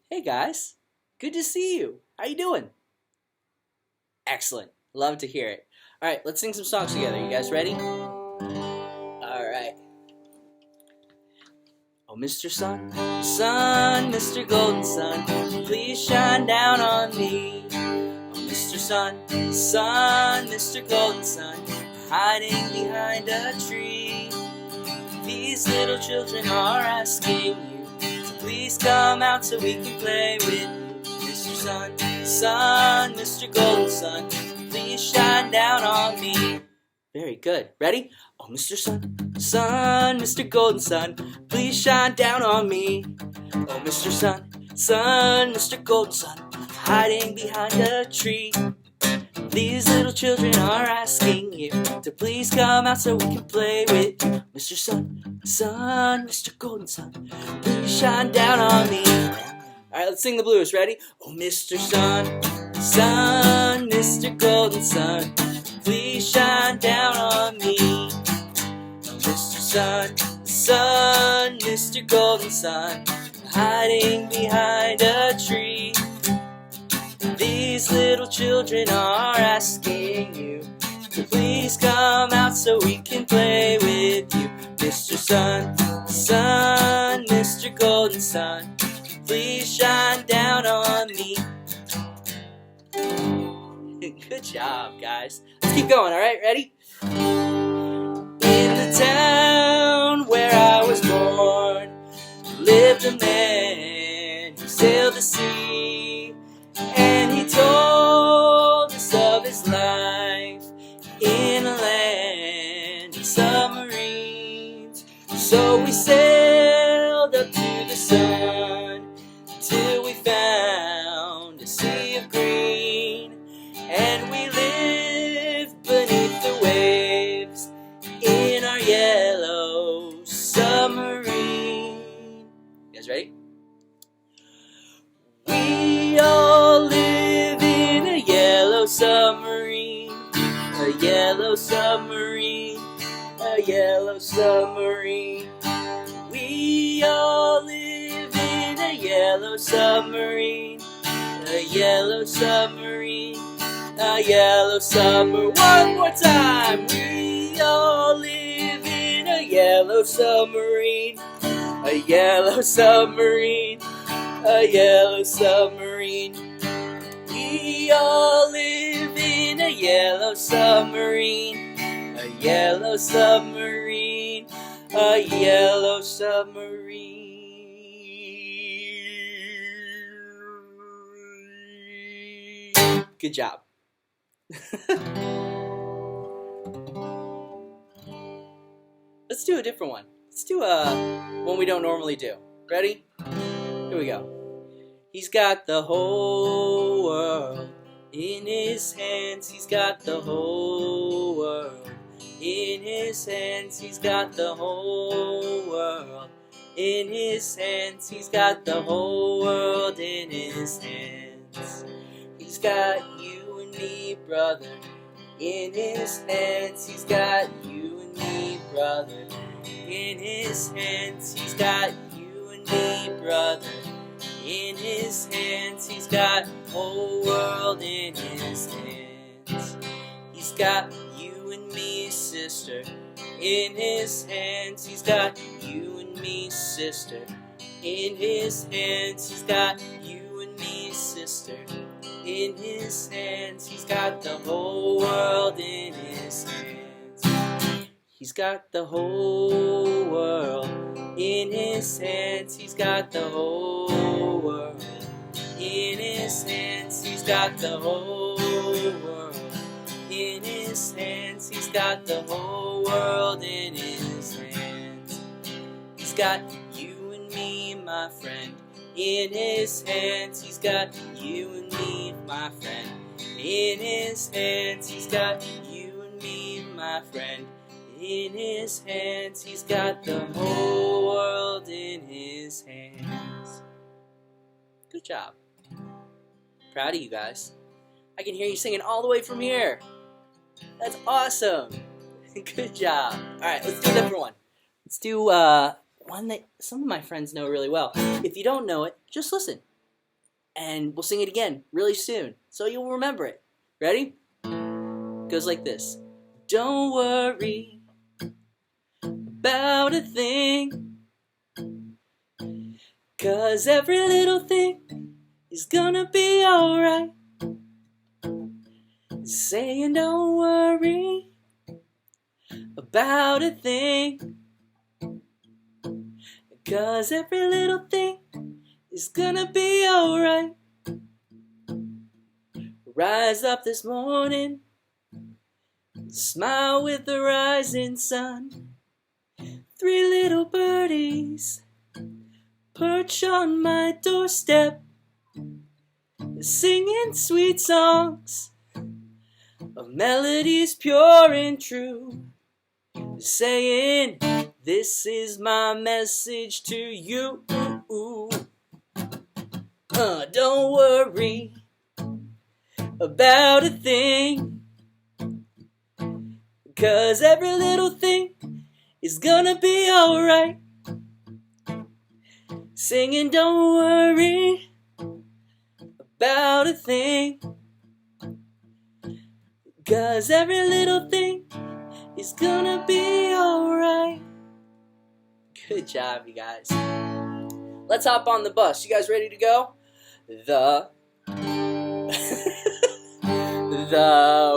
Hey guys, good to see you. How you doing? Excellent. Love to hear it. All right, let's sing some songs together. You guys ready? All right. Oh, Mr. Sun, Sun, Mr. Golden Sun, please shine down on me. Oh, Mr. Sun, Sun, Mr. Golden Sun, hiding behind a tree. These little children are asking you to please come out so we can play with you. Mr. Sun, Sun, Mr. Golden Sun, please shine down on me. Very good. Ready? Oh, Mr. Sun, Sun, Mr. Golden Sun, please shine down on me. Oh, Mr. Sun, Sun, Mr. Golden Sun, hiding behind a tree. These little children are asking you to please come out so we can play with you. Mr. Sun, Sun, Mr. Golden Sun, please shine down on me. Alright, let's sing the blues. Ready? Oh, Mr. Sun, Sun, Mr. Golden Sun, please shine down on me. Oh, Mr. Sun, Sun, Mr. Golden Sun, hiding behind a tree. These little children are asking you to please come out so we can play with you. Mr. Sun, Sun, Mr. Golden Sun, please shine down on me. Good job, guys. Let's keep going, alright? Ready? In the town where I was born lived a man who sailed the sea. And he told us of his life in a land of submarines. So we sailed up to the sun till we found a sea of green. And we lived beneath the waves in our yellow submarine. You guys ready? We all live in a yellow submarine, a yellow submarine, a yellow submarine. We all live in a yellow submarine, a yellow submarine, a yellow submarine. One more time. We all live in a yellow submarine, a yellow submarine, a yellow submarine. We all live in a yellow submarine, a yellow submarine, a yellow submarine. Good job. Let's do a different one. Let's do one we don't normally do. Ready? Here we go. He's got the whole world in his hands. He's got the whole world in his hands. He's got the whole world in his hands. He's got the whole world in his hands. He's got you and me, brother, in his hands. He's got you and me, brother, in his hands. He's got you and me, brother, in his hands. He's got the whole world in his hands. He's got you and me, sister, in his hands. He's got you and me, sister, in his hands. He's got you and me, sister, in his hands. He's got the whole world in his hands. He's got the whole world in his hands. He's got the whole world in his hands. He's got the whole world in his hands. He's got the whole world in his hands. He's got you and me, my friend, in his hands. He's got you and me, my friend, in his hands. He's got you and me, my friend, in his hands. He's got the whole world in his hands. Good job. Proud of you guys. I can hear you singing all the way from here. That's awesome. Good job. Alright, let's do a different one. Let's do one that some of my friends know really well. If you don't know it, just listen. And we'll sing it again really soon, so you'll remember it. Ready? It goes like this. Don't worry about a thing, 'cause every little thing is gonna be alright. Saying don't worry about a thing, 'cause every little thing is gonna be alright. Rise up this morning, smile with the rising sun. 3 little birdies perch on my doorstep, singing sweet songs of melodies pure and true, saying, this is my message to you. Don't worry about a thing, 'cause every little thing is gonna be alright. Singing don't worry about a thing, 'cause every little thing is gonna be alright. Good job, you guys. Let's hop on the bus. You guys ready to go? The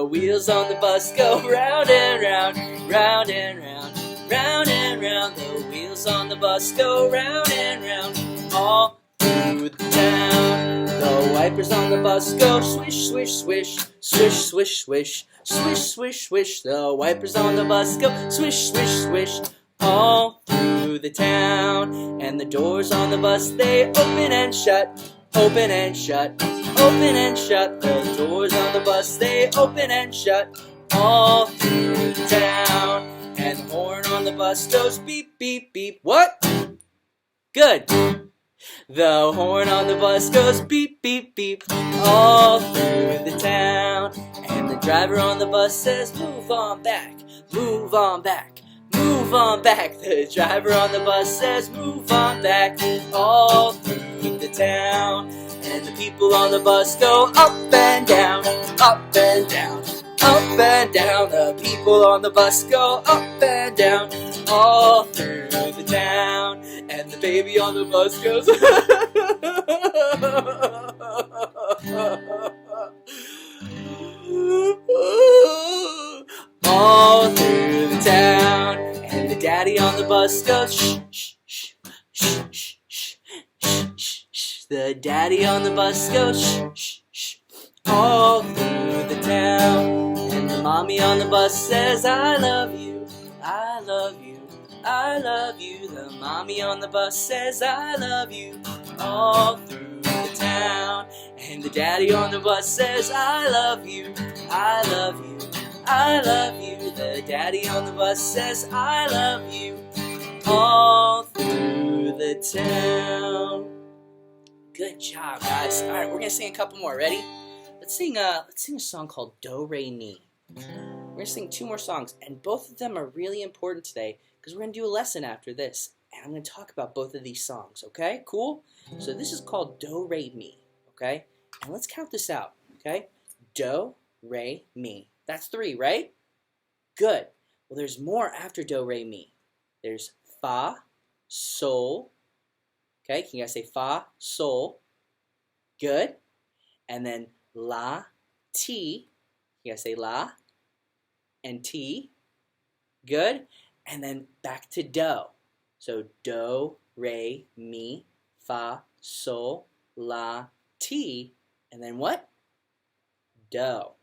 wheels on the bus go round and round, round and round, round and round. The wheels on the bus go round and round, all through the town. The wipers on the bus go swish, swish, swish, swish, swish, swish, swish, swish, swish. The wipers on the bus go swish, swish, swish, all through the town. And the doors on the bus, they open and shut, open and shut, open and shut. The doors on the bus, they open and shut, all through the town. And the horn on the bus goes beep, beep, beep. What? Good. The horn on the bus goes beep, beep, beep, all through the town. And the driver on the bus says, move on back, move on back, move on back. The driver on the bus says, move on back, all through the town. And the people on the bus go up and down, up and down, up and down. The people on the bus go up and down, all through the town. And the baby on the bus goes all through the town. And the daddy on the bus goes shh, shh, shh, shh, shh, shh, shh, shh. The daddy on the bus goes shh, shh, shh, all through the town. And the mommy on the bus says, I love you, I love you, I love you. The mommy on the bus says, I love you, all through the town. And the daddy on the bus says, I love you, I love you, I love you. The daddy on the bus says, I love you, all through the town. Good job, guys. All right, we're gonna sing a couple more. Ready? Let's sing a song called Do Re Mi. We're gonna sing 2 more songs, and both of them are really important today because we're gonna do a lesson after this, and I'm gonna talk about both of these songs. Okay? Cool. So this is called Do Re Mi. Okay? And let's count this out. Okay? Do Re Mi. That's 3, right? Good. Well, there's more after Do Re Mi. There's Fa, Sol. Okay, can you guys say Fa, Sol? Good. And then La, Ti. You guys say La and Ti. Good. And then back to Do. So Do, Re, Mi, Fa, Sol, La, Ti. And then what? Do.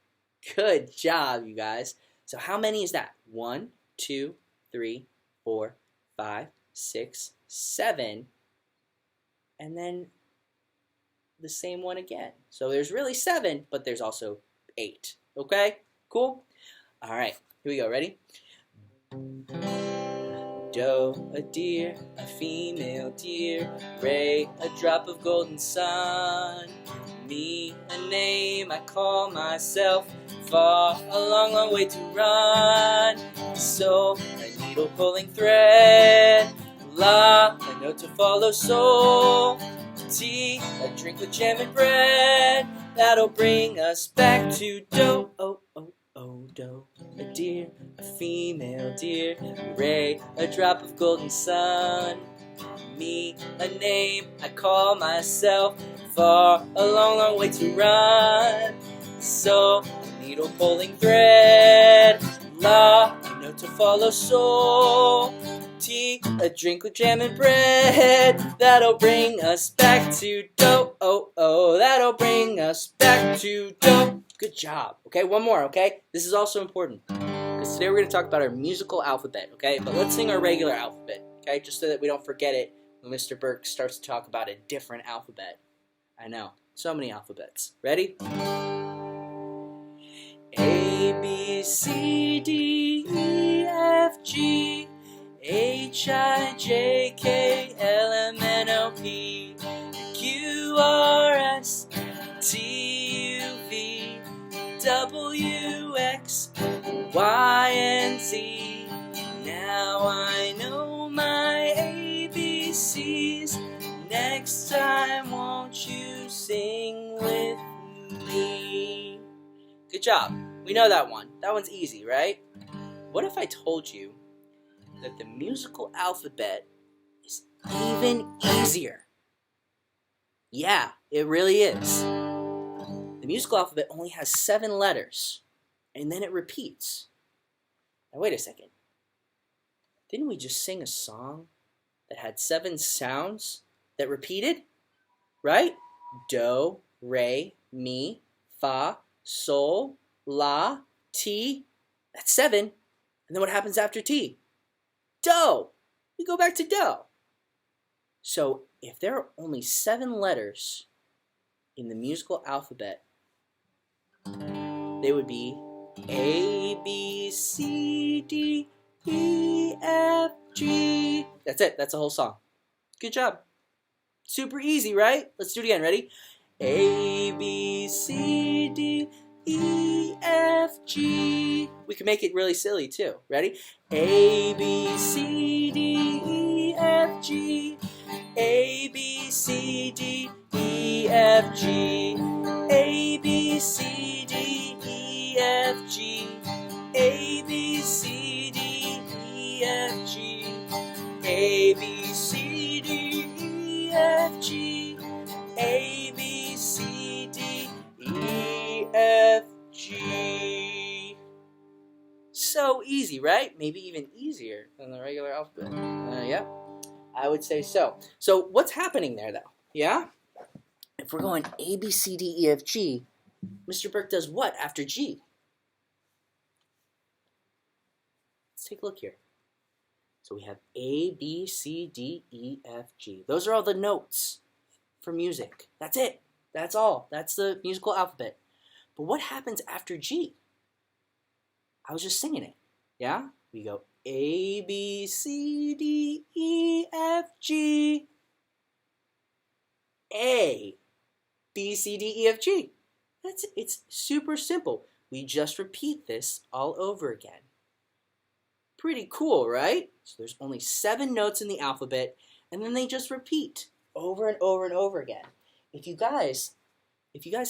Good job, you guys. So how many is that? 1, 2, 3, 4, 5, 6, 7. And then the same one again. So there's really 7, but there's also 8. Okay? Cool? All right. Here we go. Ready? Do, a deer, a female deer. Re, a drop of golden sun. Mi, a name I call myself. Fa, a long, long way to run. Sol, a needle pulling thread. La, a note to follow. Sol, Tea, a drink with jam and bread. That'll bring us back to dough. Oh, oh, oh, dough. A deer, a female deer. Ray, a drop of golden sun. Me, a name I call myself. Far, a long, long way to run. So, a needle pulling thread. La, a note to follow. Soul. Tea, a drink with jam and bread. That'll bring us back to dough. Oh, oh, that'll bring us back to dough. Good job. Okay, one more, okay? This is also important, because today we're going to talk about our musical alphabet, okay? But let's sing our regular alphabet, okay? Just so that we don't forget it when Mr. Burke starts to talk about a different alphabet. I know, so many alphabets. Ready? A, B, C, D, E, F, G, H, I, J, K, L, M, N, O, P, Q, R, S, T, U, V, W, X, Y, and Z. Now I know my ABCs. Next time, won't you sing with me? Good job. We know that one. That one's easy, right? What if I told you that the musical alphabet is even easier? Yeah, it really is. The musical alphabet only has 7 letters, and then it repeats. Now wait a second. Didn't we just sing a song that had 7 sounds that repeated? Right? Do, re, mi, fa, sol, la, ti. That's 7. And then what happens after ti? Do. We go back to do. So if there are only 7 letters in the musical alphabet, they would be A, B, C, D, E, F, G. That's it. That's the whole song. Good job. Super easy, right? Let's do it again. Ready? A, B, C, D, E, F, G. We can make it really silly too. Ready? A, B, C, D, E, F, G. A, B, C, D, E, F, G. A, B, C, D, E, F, G. A, B, C, D, E, F, G. A, B, C, D, E, F, G. A, B, C, D, E, F, G. So easy, right? Maybe even easier than the regular alphabet. Yeah, I would say so. So what's happening there, though? Yeah? If we're going A, B, C, D, E, F, G, Mr. Burke does what after G? Let's take a look here. So we have A, B, C, D, E, F, G. Those are all the notes for music. That's it. That's all. That's the musical alphabet. But what happens after G? I was just singing it. Yeah? We go A, B, C, D, E, F, G. A, B, C, D, E, F, G. That's it. It's super simple. We just repeat this all over again. Pretty cool, right? So there's only 7 notes in the alphabet, and then they just repeat over and over and over again. If you guys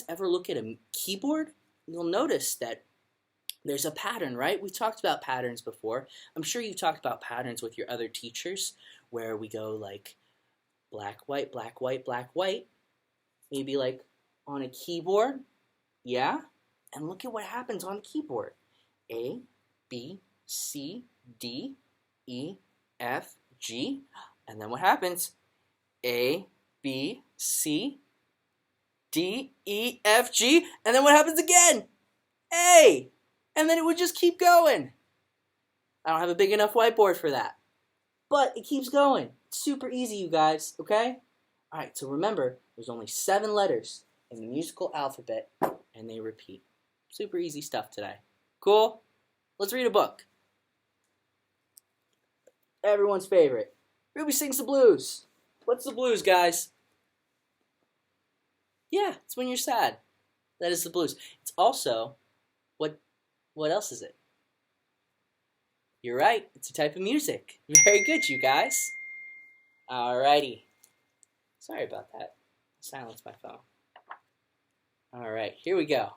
ever look at a keyboard, you'll notice that there's a pattern, right? We talked about patterns before. I'm sure you talked about patterns with your other teachers, where we go like black, white, black, white, black, white. Maybe like on a keyboard. Yeah? And look at what happens on the keyboard. A, B, C, D, E, F, G. And then what happens? A, B, C, D, E, F, G. And then what happens again? A. And then it would just keep going. I don't have a big enough whiteboard for that. But it keeps going. It's super easy, you guys, okay? All right, so remember, there's only 7 letters in the musical alphabet, and they repeat. Super easy stuff today. Cool? Let's read a book. Everyone's favorite. Ruby Sings the Blues. What's the blues, guys? Yeah, it's when you're sad. That is the blues. It's also, what else is it? You're right, it's a type of music. Very good, you guys. Alrighty. Sorry about that. Silence my phone. All right, here we go.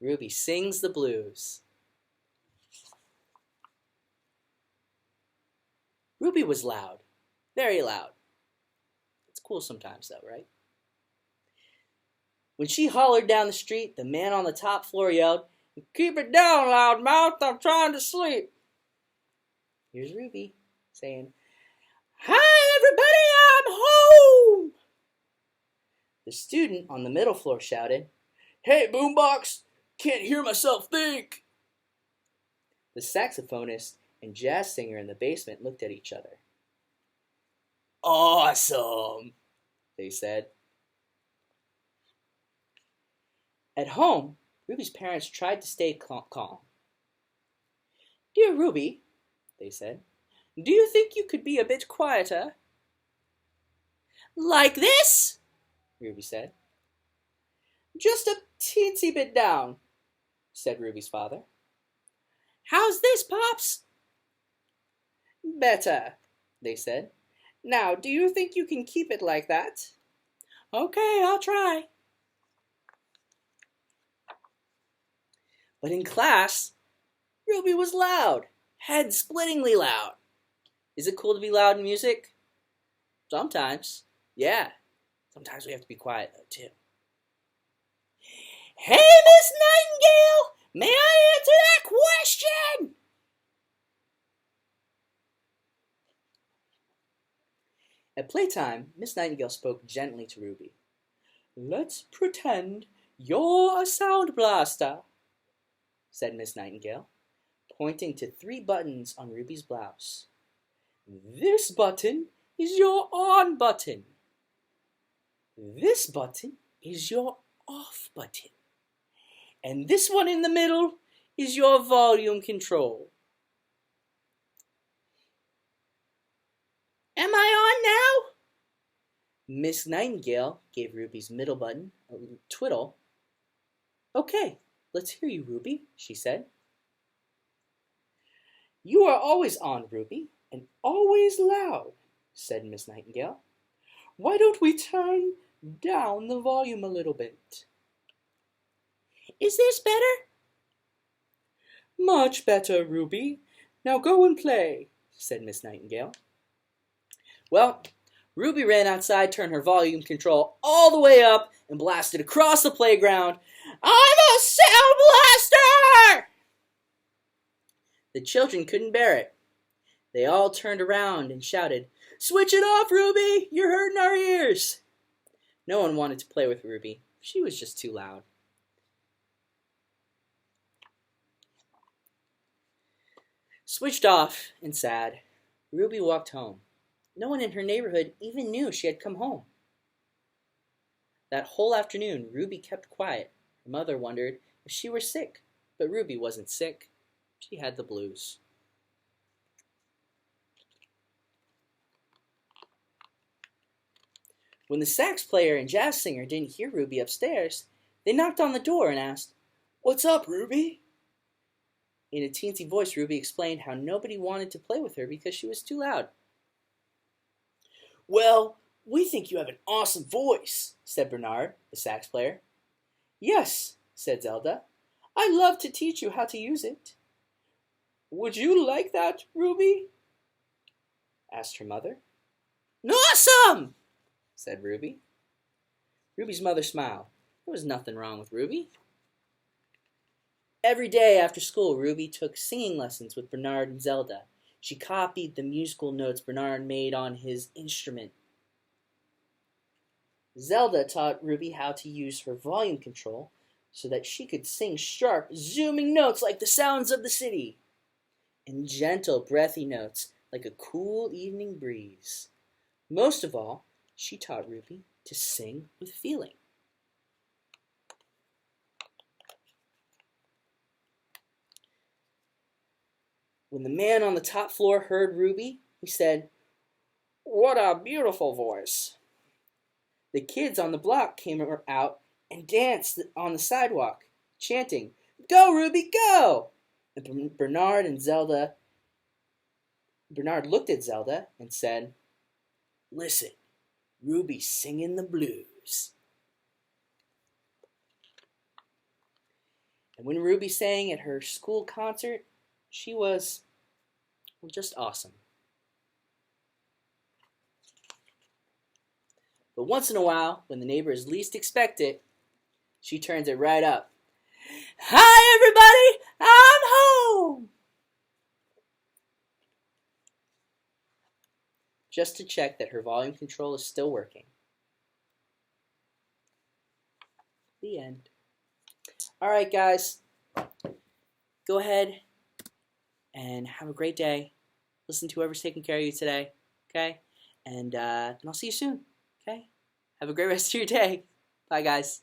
Ruby sings the blues. Ruby was loud, very loud. It's cool sometimes though, right? When she hollered down the street, the man on the top floor yelled, "Keep it down, loudmouth, I'm trying to sleep." Here's Ruby saying, "Hi, everybody, I'm home." The student on the middle floor shouted, "Hey, boombox, can't hear myself think." The saxophonist and jazz singer in the basement looked at each other. "Awesome," they said. At home, Ruby's parents tried to stay calm. "Dear Ruby," they said, "do you think you could be a bit quieter?" "Like this?" Ruby said. "Just a teensy bit down," said Ruby's father. "How's this, Pops?" "Better," they said. "Now, do you think you can keep it like that?" "Okay, I'll try." But in class, Ruby was loud, head-splittingly loud. Is it cool to be loud in music? Sometimes. Yeah. Sometimes we have to be quiet, though, too. "Hey, Miss Nightingale, may I answer that question?" At playtime, Miss Nightingale spoke gently to Ruby. "Let's pretend you're a sound blaster," said Miss Nightingale, pointing to 3 buttons on Ruby's blouse. "This button is your on button. This button is your off button. And this one in the middle is your volume control. Am I on now?" Miss Nightingale gave Ruby's middle button a twiddle. "Okay, let's hear you, Ruby," she said. "You are always on, Ruby, and always loud," said Miss Nightingale. "Why don't we turn down the volume a little bit?" "Is this better?" "Much better, Ruby. Now go and play," said Miss Nightingale. Well, Ruby ran outside, turned her volume control all the way up, and blasted across the playground. "I'm a sound blaster!" The children couldn't bear it. They all turned around and shouted, "Switch it off, Ruby! You're hurting our ears!" No one wanted to play with Ruby. She was just too loud. Switched off and sad, Ruby walked home. No one in her neighborhood even knew she had come home. That whole afternoon, Ruby kept quiet. Her mother wondered if she were sick, but Ruby wasn't sick. She had the blues. When the sax player and jazz singer didn't hear Ruby upstairs, they knocked on the door and asked, "What's up, Ruby?" In a teensy voice, Ruby explained how nobody wanted to play with her because she was too loud. "Well, we think you have an awesome voice," said Bernard, the sax player. "Yes," said Zelda. "I'd love to teach you how to use it." "Would you like that, Ruby?" asked her mother. "Awesome!" said Ruby. Ruby's mother smiled. There was nothing wrong with Ruby. Every day after school, Ruby took singing lessons with Bernard and Zelda. She copied the musical notes Bernard made on his instrument. Zelda taught Ruby how to use her volume control so that she could sing sharp, zooming notes like the sounds of the city, and gentle, breathy notes like a cool evening breeze. Most of all, she taught Ruby to sing with feeling. When the man on the top floor heard Ruby, he said, "What a beautiful voice." The kids on the block came out and danced on the sidewalk, chanting, "Go, Ruby, go!" And Bernard looked at Zelda and said, "Listen, Ruby's singing the blues." news. And when Ruby sang at her school concert, she was, well, just awesome. But once in a while, when the neighbors least expect it, she turns it right up. Hi, everybody! I'm home! Just to check that her volume control is still working. The end. All right, guys. Go ahead and have a great day. Listen to whoever's taking care of you today, okay? And I'll see you soon, okay? Have a great rest of your day. Bye, guys.